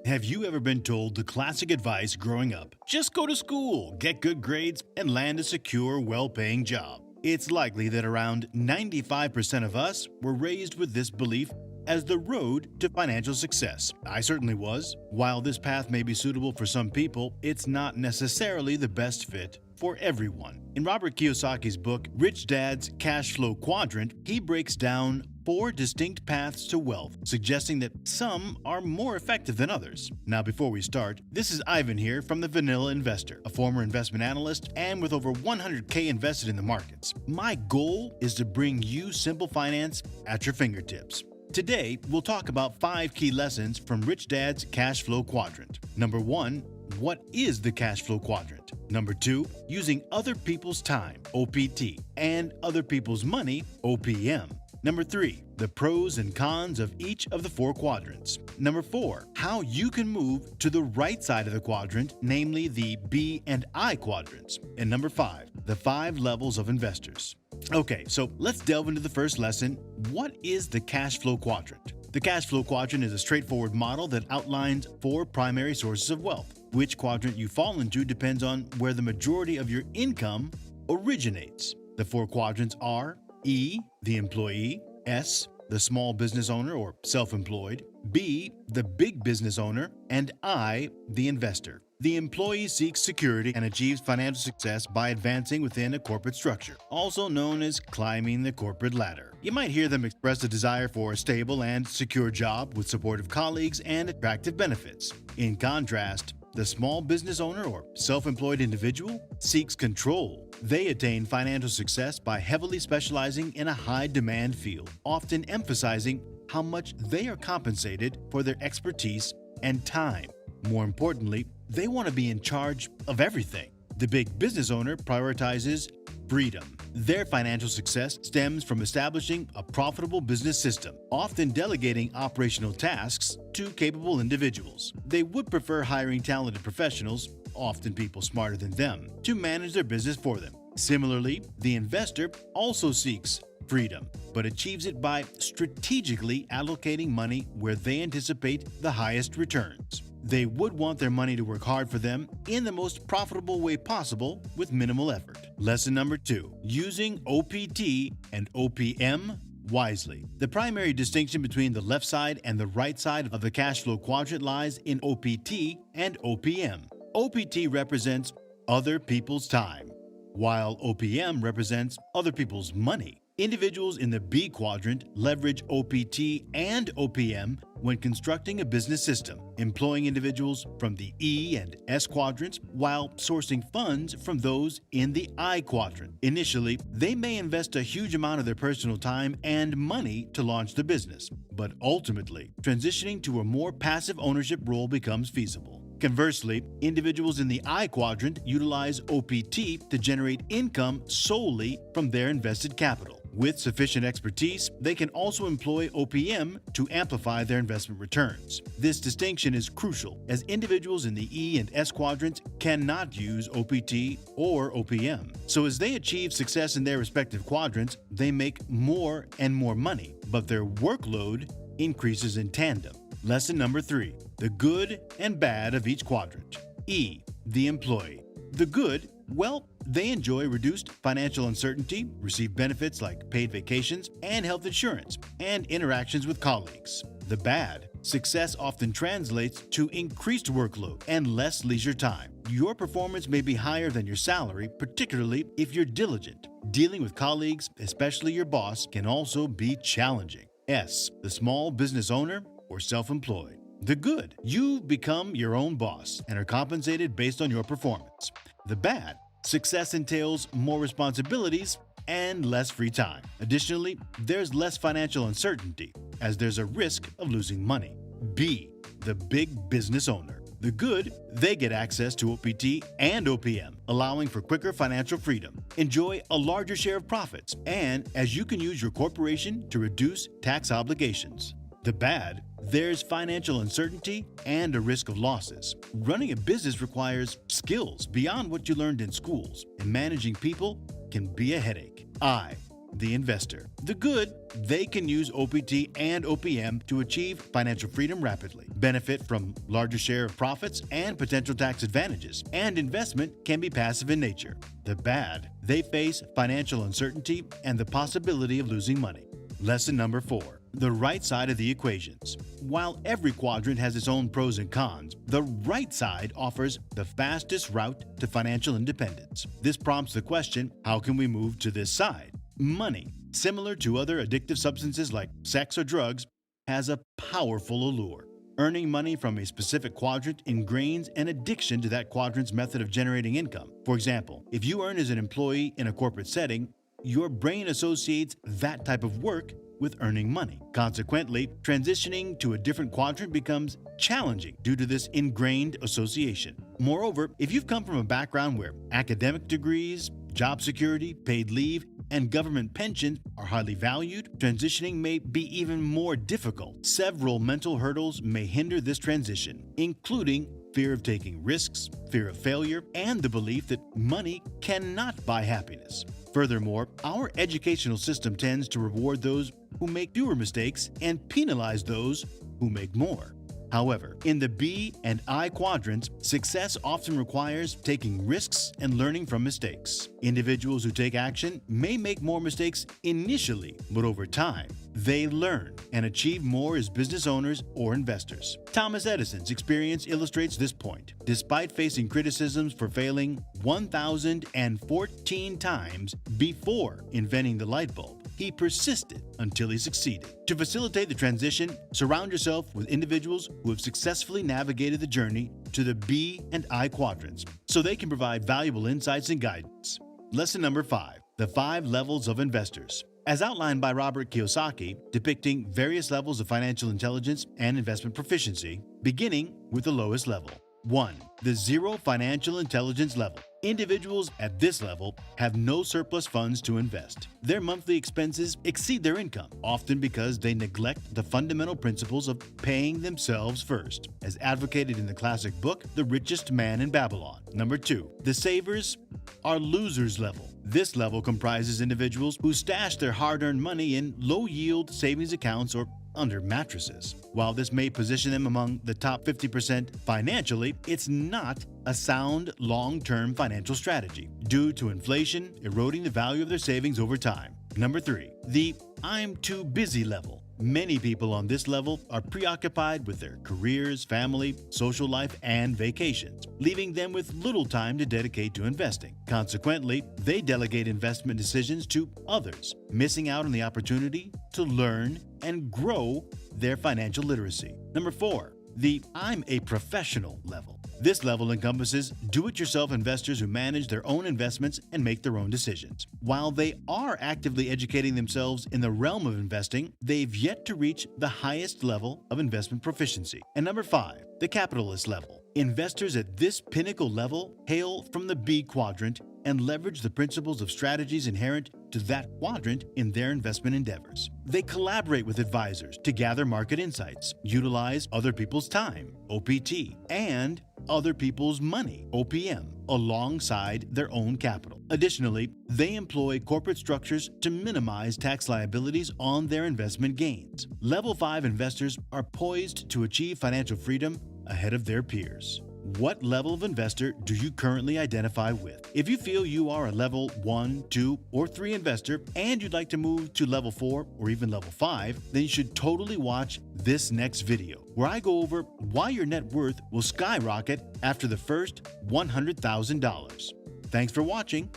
Have you ever been told the classic advice growing up? Just go to school, get good grades, and land a secure, well-paying job. It's likely that around 95% of us were raised with this belief as the road to financial success. I certainly was. While this path may be suitable for some people, it's not necessarily the best fit for everyone. In Robert Kiyosaki's book, Rich Dad's Cashflow Quadrant, he breaks down 4 distinct paths to wealth, suggesting that some are more effective than others. Now, before we start, this is Ivan here from The Vanilla Investor, a former investment analyst and with over 100K invested in the markets. My goal is to bring you simple finance at your fingertips. Today, we'll talk about 5 key lessons from Rich Dad's Cashflow Quadrant. Number 1, what is the Cashflow Quadrant? Number 2, using other people's time, OPT, and other people's money, OPM. Number 3, the pros and cons of each of the 4 quadrants. Number 4, how you can move to the right side of the quadrant, namely the B and I quadrants. And number 5, the 5 levels of investors. Okay, so let's delve into the first lesson. What is the Cashflow Quadrant? The Cashflow Quadrant is a straightforward model that outlines 4 primary sources of wealth. Which quadrant you fall into depends on where the majority of your income originates. The 4 quadrants are E, the employee, S, the small business owner or self-employed, B, the big business owner, and I, the investor. The employee seeks security and achieves financial success by advancing within a corporate structure, also known as climbing the corporate ladder. You might hear them express a desire for a stable and secure job with supportive colleagues and attractive benefits. In contrast, the small business owner or self-employed individual seeks control. They attain financial success by heavily specializing in a high-demand field, often emphasizing how much they are compensated for their expertise and time. More importantly, they want to be in charge of everything. The big business owner prioritizes freedom. Their financial success stems from establishing a profitable business system, often delegating operational tasks to capable individuals. They would prefer hiring talented professionals, often people smarter than them, to manage their business for them. Similarly, the investor also seeks freedom, but achieves it by strategically allocating money where they anticipate the highest returns. They would want their money to work hard for them in the most profitable way possible with minimal effort. Lesson number 2, using OPT and OPM wisely. The primary distinction between the left side and the right side of the Cashflow Quadrant lies in OPT and OPM. OPT represents other people's time, while OPM represents other people's money. Individuals in the B quadrant leverage OPT and OPM when constructing a business system, employing individuals from the E and S quadrants while sourcing funds from those in the I quadrant. Initially, they may invest a huge amount of their personal time and money to launch the business, but ultimately, transitioning to a more passive ownership role becomes feasible. Conversely, individuals in the I quadrant utilize OPT to generate income solely from their invested capital. With sufficient expertise, they can also employ OPM to amplify their investment returns. This distinction is crucial as individuals in the E and S quadrants cannot use OPT or OPM. So as they achieve success in their respective quadrants, they make more and more money, but their workload increases in tandem. Lesson number 3, the good and bad of each quadrant. E, the employee. The good, well, they enjoy reduced financial uncertainty, receive benefits like paid vacations and health insurance, and interactions with colleagues. The bad, success often translates to increased workload and less leisure time. Your performance may be higher than your salary, particularly if you're diligent. Dealing with colleagues, especially your boss, can also be challenging. S, the small business owner or self-employed. The good, you become your own boss and are compensated based on your performance. The bad, success entails more responsibilities and less free time. Additionally, there's less financial uncertainty as there's a risk of losing money. B, the big business owner. The good, they get access to OPT and OPM, allowing for quicker financial freedom, enjoy a larger share of profits, and as you can use your corporation to reduce tax obligations. The bad, there's financial uncertainty and a risk of losses. Running a business requires skills beyond what you learned in schools, and managing people can be a headache. I, the investor. The good, they can use OPT and OPM to achieve financial freedom rapidly, benefit from larger share of profits and potential tax advantages, and investment can be passive in nature. The bad, they face financial uncertainty and the possibility of losing money. Lesson number 4. The right side of the equations. While every quadrant has its own pros and cons, the right side offers the fastest route to financial independence. This prompts the question, how can we move to this side? Money, similar to other addictive substances like sex or drugs, has a powerful allure. Earning money from a specific quadrant ingrains an addiction to that quadrant's method of generating income. For example, if you earn as an employee in a corporate setting, your brain associates that type of work with earning money. Consequently, transitioning to a different quadrant becomes challenging due to this ingrained association. Moreover, if you've come from a background where academic degrees, job security, paid leave, and government pensions are highly valued, transitioning may be even more difficult. Several mental hurdles may hinder this transition, including fear of taking risks, fear of failure, and the belief that money cannot buy happiness. Furthermore, our educational system tends to reward those who make fewer mistakes and penalize those who make more. However, in the B and I quadrants, success often requires taking risks and learning from mistakes. Individuals who take action may make more mistakes initially, but over time, they learn and achieve more as business owners or investors. Thomas Edison's experience illustrates this point. Despite facing criticisms for failing 1,014 times before inventing the light bulb, he persisted until he succeeded. To facilitate the transition, surround yourself with individuals who have successfully navigated the journey to the B and I quadrants so they can provide valuable insights and guidance. Lesson number 5. The 5 levels of investors. As outlined by Robert Kiyosaki, depicting various levels of financial intelligence and investment proficiency, beginning with the lowest level. 1. The zero financial intelligence level. Individuals at this level have no surplus funds to invest. Their monthly expenses exceed their income, often because they neglect the fundamental principles of paying themselves first, as advocated in the classic book, The Richest Man in Babylon. Number 2. The savers are losers level. This level comprises individuals who stash their hard-earned money in low-yield savings accounts or under mattresses. While this may position them among the top 50% financially, it's not a sound long-term financial strategy due to inflation eroding the value of their savings over time. Number 3. The I'm too busy level. Many people on this level are preoccupied with their careers, family, social life, and vacations, leaving them with little time to dedicate to investing. Consequently, they delegate investment decisions to others, missing out on the opportunity to learn and grow their financial literacy. Number 4. The I'm a professional level. This level encompasses do-it-yourself investors who manage their own investments and make their own decisions. While they are actively educating themselves in the realm of investing, they've yet to reach the highest level of investment proficiency. And number 5, the capitalist level. Investors at this pinnacle level hail from the B quadrant and leverage the principles of strategies inherent to that quadrant in their investment endeavors. They collaborate with advisors to gather market insights, utilize other people's time, OPT, and other people's money, OPM, alongside their own capital. Additionally, they employ corporate structures to minimize tax liabilities on their investment gains. Level 5 investors are poised to achieve financial freedom ahead of their peers. What level of investor do you currently identify with? If you feel you are a level 1, 2, or 3 investor and you'd like to move to level 4 or even level 5, then you should totally watch this next video, where I go over why your net worth will skyrocket after the first $100,000. Thanks for watching.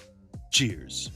Cheers.